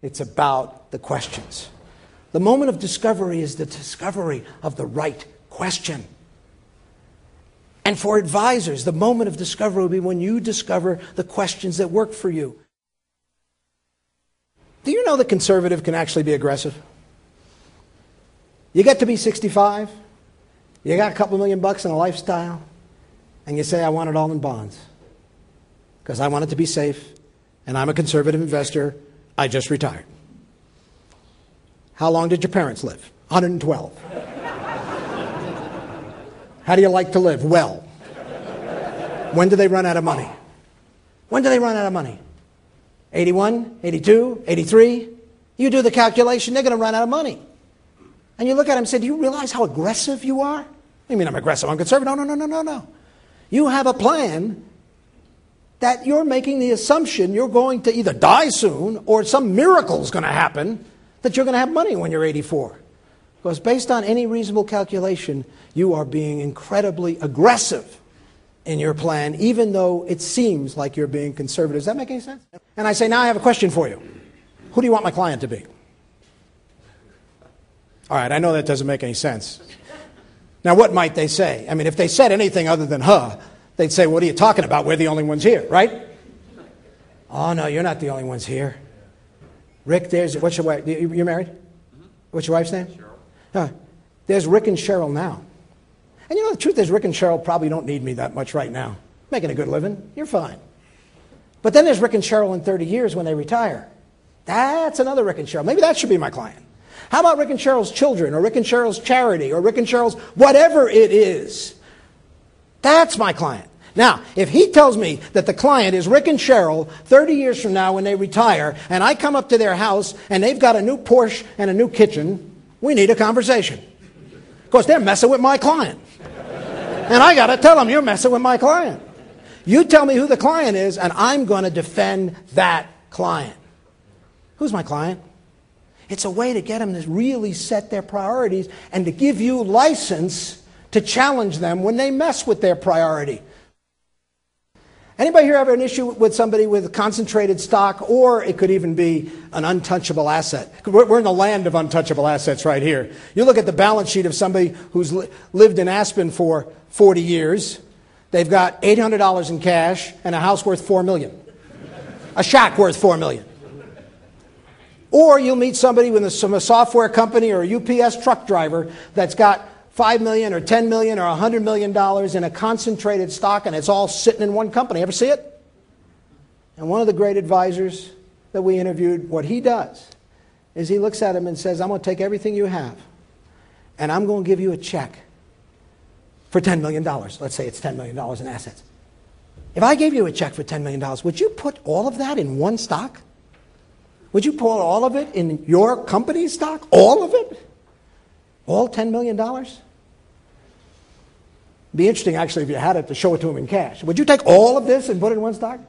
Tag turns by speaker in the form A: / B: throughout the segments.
A: It's about the questions. The moment of discovery is the discovery of the right question. And for advisors, the moment of discovery will be when you discover the questions that work for you. Do you know that conservative can actually be aggressive? You get to be 65, you got a couple $1,000,000 in a lifestyle, and you say, I want it all in bonds because I want it to be safe, and I'm a conservative investor. I just retired. How long did your parents live? 112. How do you like to live? Well. When do they run out of money? When do they run out of money? 81, 82, 83? You do the calculation, they're going to run out of money. And you look at them and say, do you realize how aggressive you are? You mean I'm aggressive, I'm conservative? No. You have a plan that you're making the assumption you're going to either die soon or some miracle is going to happen that you're going to have money when you're 84. Because based on any reasonable calculation, you are being incredibly aggressive in your plan, even though it seems like you're being conservative. Does that make any sense? And I say, now I have a question for you. Who do you want my client to be? All right, I know that doesn't make any sense. Now, what might they say? I mean, if they said anything other than, they'd say, what are you talking about? We're the only ones here, right? Oh, no, you're not the only ones here. Rick, what's your wife? You're married? What's your wife's name? Cheryl. There's Rick and Cheryl now. And you know, the truth is, Rick and Cheryl probably don't need me that much right now. Making a good living. You're fine. But then there's Rick and Cheryl in 30 years when they retire. That's another Rick and Cheryl. Maybe that should be my client. How about Rick and Cheryl's children, or Rick and Cheryl's charity, or Rick and Cheryl's whatever it is? That's my client. Now, if he tells me that the client is Rick and Cheryl 30 years from now when they retire, and I come up to their house and they've got a new Porsche and a new kitchen, we need a conversation. Because they're messing with my client. And I got to tell them, you're messing with my client. You tell me who the client is, and I'm going to defend that client. Who's my client? It's a way to get them to really set their priorities and to give you license to challenge them when they mess with their priority. Anybody here have an issue with somebody with concentrated stock, or it could even be an untouchable asset? We're in the land of untouchable assets right here. You look at the balance sheet of somebody who's lived in Aspen for 40 years. They've got $800 in cash and a house worth $4 million. A shack worth $4 million. Or you'll meet somebody with a software company or a UPS truck driver that's got $5 million or $10 million or $100 million in a concentrated stock, and it's all sitting in one company. Ever see it? And one of the great advisors that we interviewed, what he does is he looks at him and says, I'm going to take everything you have, and I'm going to give you a check for $10 million. Let's say it's $10 million in assets. If I gave you a check for $10 million, would you put all of that in one stock? Would you put all of it in your company's stock? All of it? All $10 million? Be interesting, actually, if you had it, to show it to him in cash. Would you take all of this and put it in one stock?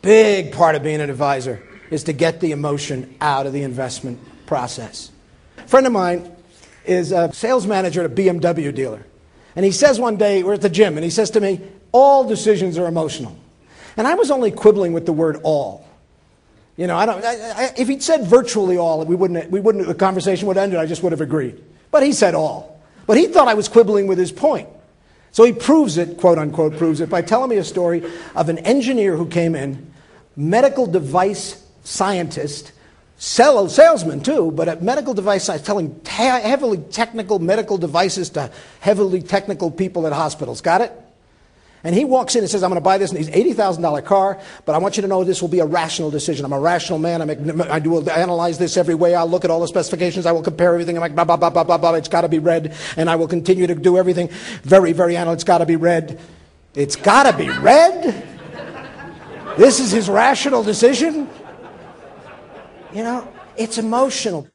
A: Big part of being an advisor is to get the emotion out of the investment process. A friend of mine is a sales manager at a BMW dealer. And he says one day, we're at the gym, and he says to me, all decisions are emotional. And I was only quibbling with the word all. You know, if he'd said virtually all, the conversation would have ended. I just would have agreed. But he said all. But he thought I was quibbling with his point. So he proves it, quote unquote, proves it by telling me a story of an engineer who came in, medical device scientist, salesman too, but a medical device scientist, selling heavily technical medical devices to heavily technical people at hospitals. Got it? And he walks in and says, I'm going to buy this $80,000 car, but I want you to know this will be a rational decision. I'm a rational man. I will analyze this every way. I'll look at all the specifications. I will compare everything. I'm like, blah, blah, blah, blah, blah, blah. It's got to be red. And I will continue to do everything very, very analytical. It's got to be red. It's got to be red? This is his rational decision? You know, it's emotional.